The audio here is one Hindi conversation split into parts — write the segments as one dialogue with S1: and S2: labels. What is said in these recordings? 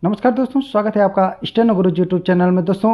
S1: नमस्कार दोस्तों, स्वागत है आपका स्टेनो गुरु यूट्यूब चैनल में। दोस्तों,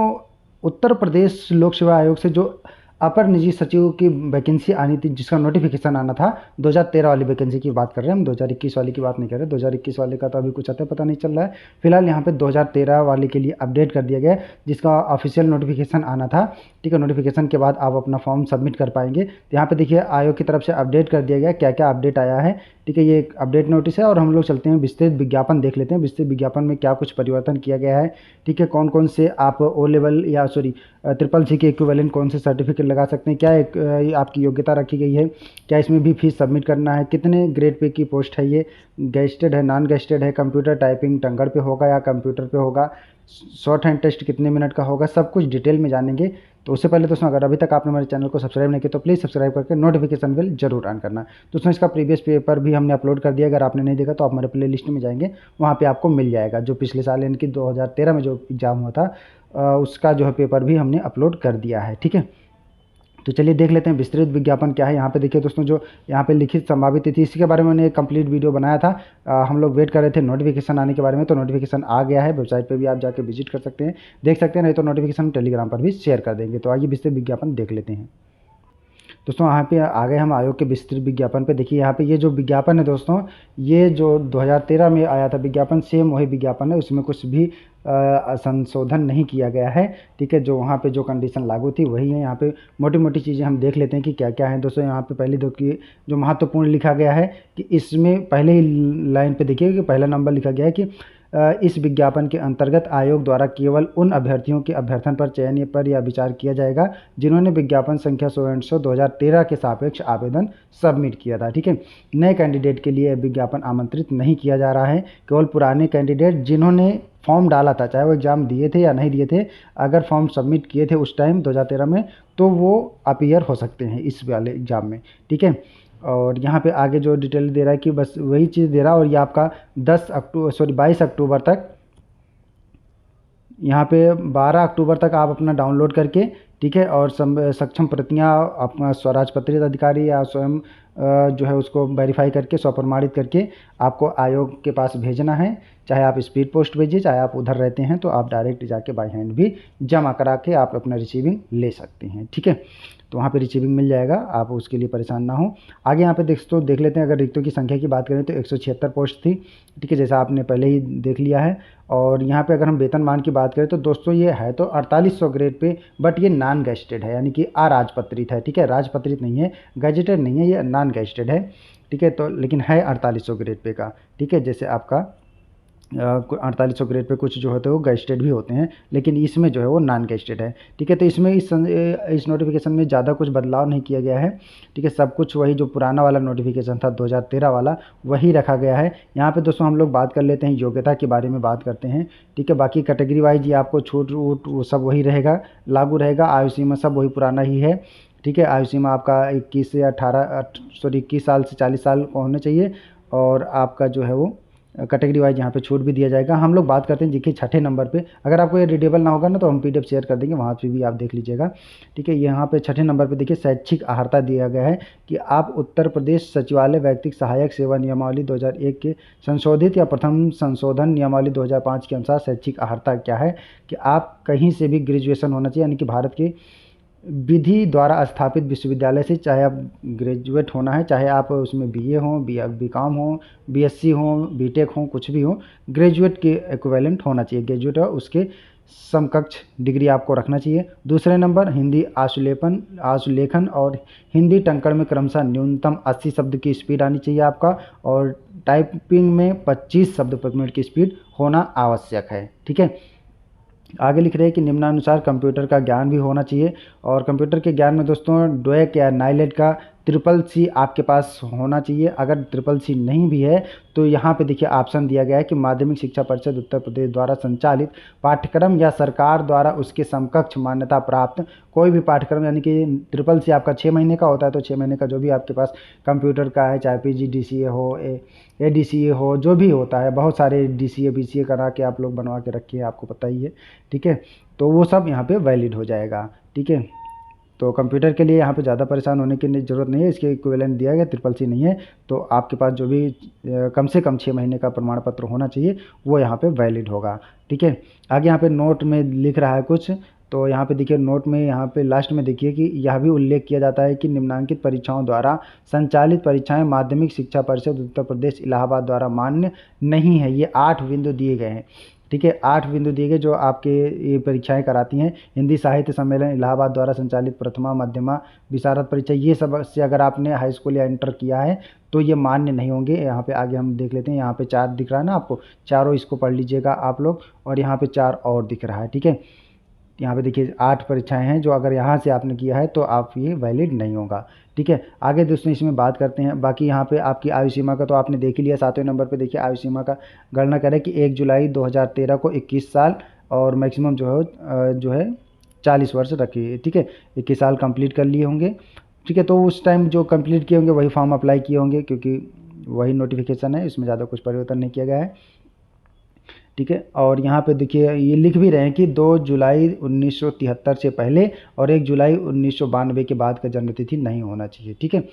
S1: उत्तर प्रदेश लोक सेवा आयोग से जो अपर निजी सचिव की वैकेंसी आनी थी, जिसका नोटिफिकेशन आना था, 2013 वाली वैकेंसी की बात कर रहे हैं हम। 2021 वाली की बात नहीं कर रहे। 2021 वाले का तो अभी कुछ अता पता नहीं चल रहा है। फिलहाल यहाँ पे 2013 वाले के लिए अपडेट कर दिया गया है, जिसका ऑफिशियल नोटिफिकेशन आना था। ठीक है, नोटिफिकेशन के बाद आप अपना फॉर्म सबमिट कर पाएंगे। तो यहाँ पे देखिए, आयोग की तरफ से अपडेट कर दिया गया, क्या क्या अपडेट आया है। ठीक है, ये एक अपडेट नोटिस है और हम लोग चलते हैं विस्तृत विज्ञापन देख लेते हैं। विस्तृत विज्ञापन में क्या कुछ परिवर्तन किया गया है। ठीक है, कौन कौन से आप ओ लेवल या ट्रिपल सी के इक्विवेलेंट कौन से सर्टिफिकेट लगा सकते हैं, क्या एक आपकी योग्यता रखी गई है, क्या इसमें भी फीस सबमिट करना है, कितने ग्रेड पे की पोस्ट है, ये गेस्टेड है, नॉन गेस्टेड है, कंप्यूटर टाइपिंग टंगड़ पे होगा या कंप्यूटर पे होगा, शॉर्ट हैंड टेस्ट कितने मिनट का होगा, सब कुछ डिटेल में जानेंगे। तो उससे पहले दोस्तों, अगर अभी तक आपने हमारे चैनल को सब्सक्राइब नहीं किया तो प्लीज़ सब्सक्राइब करके नोटिफिकेशन बेल जरूर ऑन करना। दोस्तों, इसका प्रीवियस पेपर भी हमने अपलोड कर दिया। अगर आपने नहीं देखा तो आप हमारे प्ले लिस्ट में जाएंगे, वहाँ पे आपको मिल जाएगा। जो पिछले साल यानी कि 2013 में जो एग्ज़ाम हुआ था, उसका जो है पेपर भी हमने अपलोड कर दिया है। ठीक है, तो चलिए देख लेते हैं विस्तृत विज्ञापन क्या है। यहाँ पे देखिए दोस्तों, जो यहाँ पे लिखित संभावित तिथि, इसके बारे में मैंने एक कंप्लीट वीडियो बनाया था। हम लोग वेट कर रहे थे नोटिफिकेशन आने के बारे में, तो नोटिफिकेशन आ गया है। वेबसाइट पे भी आप जाके विजिट कर सकते हैं, देख सकते हैं। नहीं तो नोटिफिकेशन टेलीग्राम पर भी शेयर कर देंगे। तो आइए विस्तृत विज्ञापन देख लेते हैं। दोस्तों, यहाँ पे आ गए हम आयोग के विस्तृत विज्ञापन पे। देखिए, यहाँ पे ये जो विज्ञापन है दोस्तों, ये जो 2013 में आया था विज्ञापन, सेम वही विज्ञापन है। उसमें कुछ भी संशोधन नहीं किया गया है। ठीक है, जो वहाँ पे जो कंडीशन लागू थी वही है। यहाँ पे मोटी मोटी चीज़ें हम देख लेते हैं कि क्या क्या है। दोस्तों, यहाँ पे पहले देखिए, जो महत्वपूर्ण लिखा गया है कि इसमें पहले ही लाइन पे देखिए कि पहला नंबर लिखा गया है कि इस विज्ञापन के अंतर्गत आयोग द्वारा केवल उन अभ्यर्थियों के अभ्यर्थन पर चयन पर या विचार किया जाएगा जिन्होंने विज्ञापन संख्या 2013 के सापेक्ष आवेदन सबमिट किया था। ठीक है, नए कैंडिडेट के लिए विज्ञापन आमंत्रित नहीं किया जा रहा है। केवल पुराने कैंडिडेट जिन्होंने फॉर्म डाला था, चाहे वो एग्ज़ाम दिए थे या नहीं दिए थे, अगर फॉर्म सबमिट किए थे उस टाइम 2013 में, तो वो अपीयर हो सकते हैं इस वाले एग्ज़ाम में। ठीक है, और यहाँ पे आगे जो डिटेल दे रहा है कि बस वही चीज़ दे रहा है। और ये आपका 22 अक्टूबर तक, यहाँ पे 12 अक्टूबर तक आप अपना डाउनलोड करके, ठीक है, और सक्षम प्रतियाँ अपना स्वराज पत्रित अधिकारी या स्वयं जो है उसको वेरीफाई करके स्वप्रमाणित करके आपको आयोग के पास भेजना है। चाहे आप स्पीड पोस्ट भेजिए, चाहे आप उधर रहते हैं तो आप डायरेक्ट जाके बाई हैंड भी जमा करा के आप अपना रिसीविंग ले सकते हैं। ठीक है, तो वहाँ पे रिसीविंग मिल जाएगा, आप उसके लिए परेशान ना हो। आगे यहाँ पे देख लेते हैं। अगर रिक्तों की संख्या की बात करें तो 176 पोस्ट थी। ठीक है, जैसा आपने पहले ही देख लिया है। और यहाँ पे अगर हम वेतनमान की बात करें तो दोस्तों, ये है तो 4800 ग्रेड पे, बट ये नॉन गेस्टेड है, यानी कि अराजपत्रित है। ठीक है, राजपत्रित नहीं है, गैजेटेड नहीं है, ये नॉन गेस्टेड है। ठीक है, तो लेकिन है 4800 ग्रेड पे का। ठीक है, जैसे आपका 4800 ग्रेड पे कुछ जो होते हैं वो गेस्टेड भी होते हैं, लेकिन इसमें जो है वो नॉन गेस्टेड है। ठीक है, तो इसमें इस नोटिफिकेशन में ज़्यादा कुछ बदलाव नहीं किया गया है। ठीक है, सब कुछ वही जो पुराना वाला नोटिफिकेशन था 2013 वाला, वही रखा गया है। यहाँ पे दोस्तों हम लोग बात कर लेते हैं योग्यता के बारे में बात करते हैं। ठीक है, बाकी कैटेगरी वाइज ये आपको छूट वूट वो सब वही रहेगा, लागू रहेगा। आयु सीमा सब वही पुराना ही है। ठीक है, आयु सीमा आपका 21 साल से 40 साल का होना चाहिए। और आपका जो है वो कैटेगरी वाइज यहाँ पे छूट भी दिया जाएगा। हम लोग बात करते हैं देखिए 6ठे नंबर पे। अगर आपको ये रीडेबल ना होगा ना तो हम पीडीएफ शेयर कर देंगे, वहाँ पे भी आप देख लीजिएगा। ठीक है, यहाँ पे 6ठे नंबर पे देखिए शैक्षिक अर्हता दिया गया है कि आप उत्तर प्रदेश सचिवालय व्यक्तिगत सहायक सेवा नियमावली 2001 के संशोधित या प्रथम संशोधन नियमावली 2005 के अनुसार शैक्षिक अर्हता क्या है कि आप कहीं से भी ग्रेजुएशन होना चाहिए, यानी कि भारत के विधि द्वारा स्थापित विश्वविद्यालय से, चाहे आप ग्रेजुएट होना है, चाहे आप उसमें बीए हो, बीकॉम हो, बीएससी हो, बीटेक हो, कुछ भी हो, ग्रेजुएट के इक्विवेलेंट होना चाहिए। ग्रेजुएट और उसके समकक्ष डिग्री आपको रखना चाहिए। दूसरे नंबर, हिंदी आशुलेखन और हिंदी टंकण में क्रमशः न्यूनतम 80 शब्द की स्पीड आनी चाहिए आपका, और टाइपिंग में 25 शब्द प्रति मिनट की स्पीड होना आवश्यक है। ठीक है, आगे लिख रहे हैं कि निम्नानुसार कंप्यूटर का ज्ञान भी होना चाहिए। और कंप्यूटर के ज्ञान में दोस्तों डोएक या नाइलेट का CCC आपके पास होना चाहिए। अगर CCC नहीं भी है तो यहाँ पे देखिए ऑप्शन दिया गया है कि माध्यमिक शिक्षा परिषद उत्तर प्रदेश द्वारा संचालित पाठ्यक्रम या सरकार द्वारा उसके समकक्ष मान्यता प्राप्त कोई भी पाठ्यक्रम, यानी कि CCC आपका 6 महीने का होता है, तो 6 महीने का जो भी आपके पास कंप्यूटर का है, चाहे PGDCA हो, ADCA हो, जो भी होता है, बहुत सारे DCA BCA करा के आप लोग बनवा के रखिए, आपको पता ही है। ठीक है, तो वो सब यहाँ पे वैलिड हो जाएगा। ठीक है, तो कंप्यूटर के लिए यहाँ पे ज़्यादा परेशान होने की ज़रूरत नहीं है, इसके इक्विवेलेंट दिया गया CCC नहीं है। तो आपके पास जो भी कम से कम 6 महीने का प्रमाण पत्र होना चाहिए वो यहाँ पे वैलिड होगा। ठीक है, आगे यहाँ पे नोट में लिख रहा है कुछ, तो यहाँ पे देखिए नोट में यहाँ पे लास्ट में देखिए कि यह भी उल्लेख किया जाता है कि निम्नांकित परीक्षाओं द्वारा संचालित परीक्षाएं माध्यमिक शिक्षा परिषद उत्तर प्रदेश इलाहाबाद द्वारा मान्य नहीं है। ये 8 बिंदु दिए गए हैं। ठीक है, 8 बिंदु दिए गए जो आपके ये परीक्षाएं कराती हैं। हिंदी साहित्य सम्मेलन इलाहाबाद द्वारा संचालित प्रथमा मध्यमा विशारद परीक्षा, ये सब से अगर आपने हाई स्कूल या इंटर किया है तो ये मान्य नहीं होंगे। यहाँ पे आगे हम देख लेते हैं, यहाँ पे 4 दिख रहा है ना आपको, चारों इसको पढ़ लीजिएगा आप लोग, और यहाँ पे 4 और दिख रहा है। ठीक है, यहाँ पे देखिए 8 परीक्षाएं हैं जो अगर यहाँ से आपने किया है तो आप ये वैलिड नहीं होगा। ठीक है, आगे दोस्तों इसमें बात करते हैं। बाकी यहाँ पे आपकी आयु सीमा का तो आपने देख ही लिया। 7वें नंबर पे देखिए आयु सीमा का गणना करें कि 1 जुलाई 2013 को 21 साल और मैक्सिमम जो है 40 वर्ष रखी है। ठीक है, 21 साल कंप्लीट कर लिए होंगे। ठीक है, तो उस टाइम जो कंप्लीट किए होंगे वही फॉर्म अप्लाई किए होंगे, क्योंकि वही नोटिफिकेशन है, इसमें ज़्यादा कुछ परिवर्तन नहीं किया गया है। ठीक है, और यहाँ पे देखिए ये लिख भी रहे हैं कि 2 जुलाई 1973 से पहले और 1 जुलाई 1992 के बाद का जन्मतिथि नहीं होना चाहिए। ठीक है,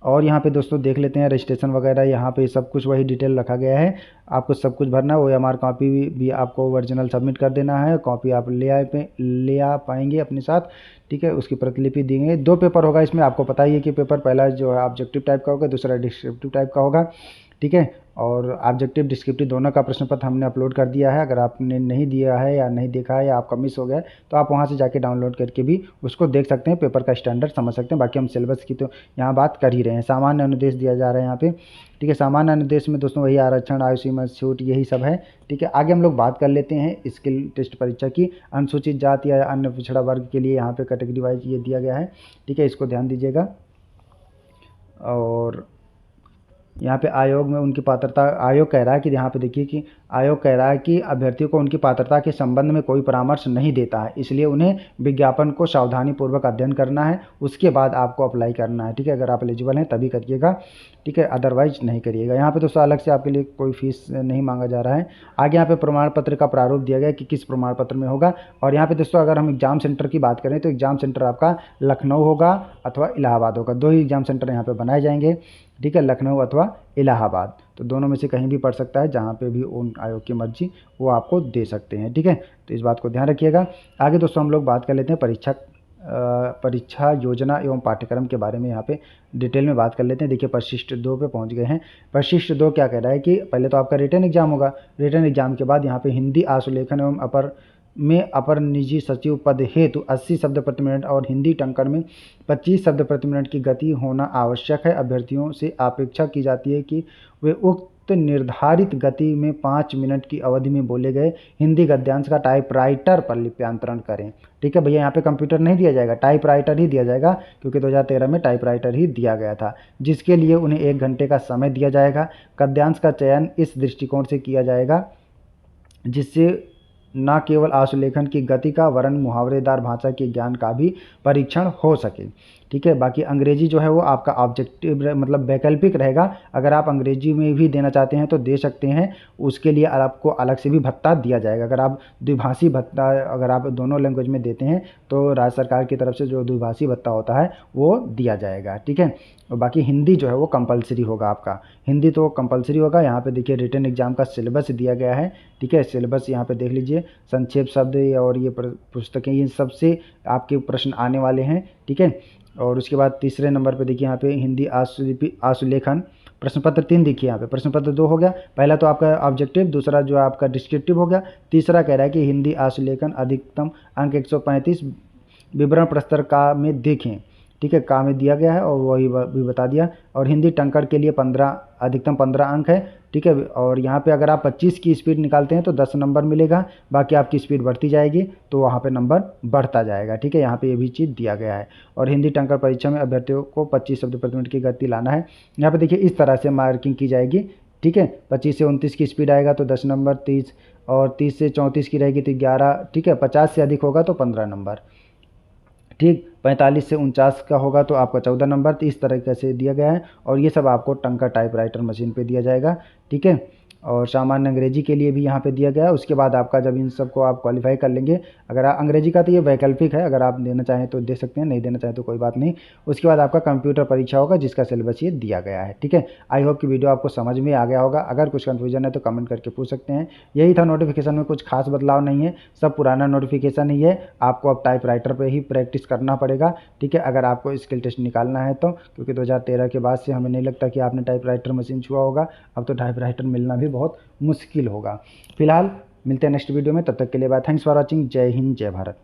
S1: और यहाँ पे दोस्तों देख लेते हैं रजिस्ट्रेशन वगैरह, यहाँ पे सब कुछ वही डिटेल रखा गया है। आपको सब कुछ भरना है। OMR कॉपी भी आपको ओरिजिनल सबमिट कर देना है। कॉपी आप ले आ पाएंगे अपने साथ। ठीक है, उसकी प्रतिलिपि दी गई। 2 पेपर होगा इसमें, आपको पता ही है कि पेपर पहला जो है ऑब्जेक्टिव टाइप का होगा, दूसरा डिस्क्रिप्टिव टाइप का होगा। ठीक है, और ऑब्जेक्टिव डिस्क्रिप्टिव दोनों का प्रश्न पत्र हमने अपलोड कर दिया है। अगर आपने नहीं दिया है या नहीं देखा है या आपका मिस हो गया है तो आप वहां से जाके डाउनलोड करके भी उसको देख सकते हैं, पेपर का स्टैंडर्ड समझ सकते हैं। बाकी हम सिलेबस की तो यहाँ बात कर ही रहे हैं। सामान्य अनुदेश दिया जा रहा है यहाँ पे। ठीक है, सामान्य अनुदेश में दोस्तों वही आरक्षण, आयु सीमा, छूट, यही सब है। ठीक है, आगे हम लोग बात कर लेते हैं स्किल टेस्ट परीक्षा की। अनुसूचित जाति या अन्य पिछड़ा वर्ग के लिए यहाँ पे कैटेगरी वाइज ये दिया गया है। ठीक है, इसको ध्यान दीजिएगा। और यहाँ पे आयोग में उनकी पात्रता, आयोग कह रहा है कि यहाँ पे देखिए कि आयोग कह रहा है कि अभ्यर्थियों को उनकी पात्रता के संबंध में कोई परामर्श नहीं देता है, इसलिए उन्हें विज्ञापन को सावधानीपूर्वक अध्ययन करना है, उसके बाद आपको अप्लाई करना है। ठीक है, अगर आप एलिजिबल हैं तभी करिएगा। ठीक है, अदरवाइज नहीं करिएगा। यहाँ पे दोस्तों अलग से आपके लिए कोई फीस नहीं मांगा जा रहा है। आगे यहाँ पे प्रमाण पत्र का प्रारूप दिया गया है कि किस प्रमाण पत्र में होगा। और यहाँ पे दोस्तों अगर हम एग्जाम सेंटर की बात करें तो एग्जाम सेंटर आपका लखनऊ होगा अथवा इलाहाबाद होगा। 2 ही एग्जाम सेंटर यहाँ पे बनाए जाएंगे। ठीक है, लखनऊ अथवा इलाहाबाद, तो दोनों में से कहीं भी पढ़ सकता है, जहाँ पे भी उन आयोग की मर्जी वो आपको दे सकते हैं। ठीक है, तो इस बात को ध्यान रखिएगा। आगे दोस्तों हम लोग बात कर लेते हैं परीक्षा योजना एवं पाठ्यक्रम के बारे में। यहाँ पे डिटेल में बात कर लेते हैं। देखिए परिशिष्ट 2 पे पहुँच गए हैं। परिशिष्ट 2 क्या कह रहा है कि पहले तो आपका रिटन एग्जाम होगा। रिटन एग्जाम के बाद यहाँ पे हिंदी आशुलेखन एवं अपर निजी सचिव पद हेतु 80 शब्द प्रति मिनट और हिंदी टंकण में 25 शब्द प्रति मिनट की गति होना आवश्यक है। अभ्यर्थियों से अपेक्षा की जाती है कि वे उक्त निर्धारित गति में 5 मिनट की अवधि में बोले गए हिंदी गद्यांश का टाइपराइटर पर लिप्यांतरण करें। ठीक है भैया, यहाँ पे कंप्यूटर नहीं दिया जाएगा, टाइपराइटर ही दिया जाएगा, क्योंकि 2013 में टाइपराइटर ही दिया गया था, जिसके लिए उन्हें 1 घंटे का समय दिया जाएगा। गद्यांश का चयन इस दृष्टिकोण से किया जाएगा जिससे न केवल आशुलेखन की गति का वरन मुहावरेदार भाषा के ज्ञान का भी परीक्षण हो सके। ठीक है, बाकी अंग्रेजी जो है वो आपका ऑब्जेक्टिव मतलब वैकल्पिक रहेगा। अगर आप अंग्रेजी में भी देना चाहते हैं तो दे सकते हैं, उसके लिए आपको अलग से भी भत्ता दिया जाएगा। अगर आप द्विभाषी भत्ता, अगर आप दोनों लैंग्वेज में देते हैं तो राज्य सरकार की तरफ से जो द्विभाषी भत्ता होता है वो दिया जाएगा। ठीक है, और बाकी हिंदी जो है वो कंपलसरी होगा आपका, हिंदी तो कंपलसरी होगा। यहाँ पे देखिए रिटन एग्जाम का सिलेबस दिया गया है। ठीक है, सिलेबस यहाँ पे देख लीजिए, संक्षेप शब्द और ये पुस्तकें, इन सब से आपके प्रश्न आने वाले हैं। ठीक है, और उसके बाद तीसरे नंबर पे देखिए यहाँ पे हिंदी आशुलेखन प्रश्न पत्र 3 देखिए। यहाँ पे प्रश्न पत्र 2 हो गया। पहला तो आपका ऑब्जेक्टिव, दूसरा जो आपका डिस्क्रिप्टिव हो गया, तीसरा कह रहा है कि हिंदी आशुलेखन अधिकतम अंक 135 विवरण प्रस्तर का में देखें। ठीक है, का में दिया गया है और वही भी बता दिया। और हिंदी टंकण के लिए 15 अधिकतम 15 अंक है। ठीक है, और यहाँ पे अगर आप 25 की स्पीड निकालते हैं तो 10 नंबर मिलेगा, बाकी आपकी स्पीड बढ़ती जाएगी तो वहाँ पे नंबर बढ़ता जाएगा। ठीक है, यहाँ पे ये भी चीज़ दिया गया है। और हिंदी टंकण परीक्षा में अभ्यर्थियों को 25 शब्द प्रति मिनट की गति लाना है। यहाँ पे देखिए इस तरह से मार्किंग की जाएगी। ठीक है, 25 से 29 की स्पीड आएगा तो 10 नंबर, 30 और 30 से 34 की रहेगी तो 11। ठीक है, 50 से अधिक होगा तो 15 नंबर। ठीक, 45 से 49 का होगा तो आपका 14 नंबर। तो इस तरीके से दिया गया है और ये सब आपको टंका टाइपराइटर मशीन पे दिया जाएगा। ठीक है, और सामान्य अंग्रेजी के लिए भी यहाँ पे दिया गया है। उसके बाद आपका जब इन सबको आप क्वालिफाई कर लेंगे, अगर अंग्रेजी का तो ये वैकल्पिक है, अगर आप देना चाहें तो दे सकते हैं, नहीं देना चाहें तो कोई बात नहीं। उसके बाद आपका कंप्यूटर परीक्षा होगा जिसका सिलेबस ये दिया गया है। ठीक है, आई होप कि वीडियो आपको समझ में आ गया होगा। अगर कुछ कन्फ्यूजन है तो कमेंट करके पूछ सकते हैं। यही था, नोटिफिकेशन में कुछ खास बदलाव नहीं है, सब पुराना नोटिफिकेशन ही है। आपको अब टाइपराइटर पे ही प्रैक्टिस करना पड़ेगा। ठीक है, अगर आपको स्किल टेस्ट निकालना है तो, क्योंकि 2013 के बाद से हमें नहीं लगता कि आपने टाइपराइटर मशीन छुआ होगा। अब तो टाइपराइटर मिलना भी बहुत मुश्किल होगा। फिलहाल मिलते हैं नेक्स्ट वीडियो में, तब तक के लिए बाय। Thanks for watching. जय हिंद, जय भारत।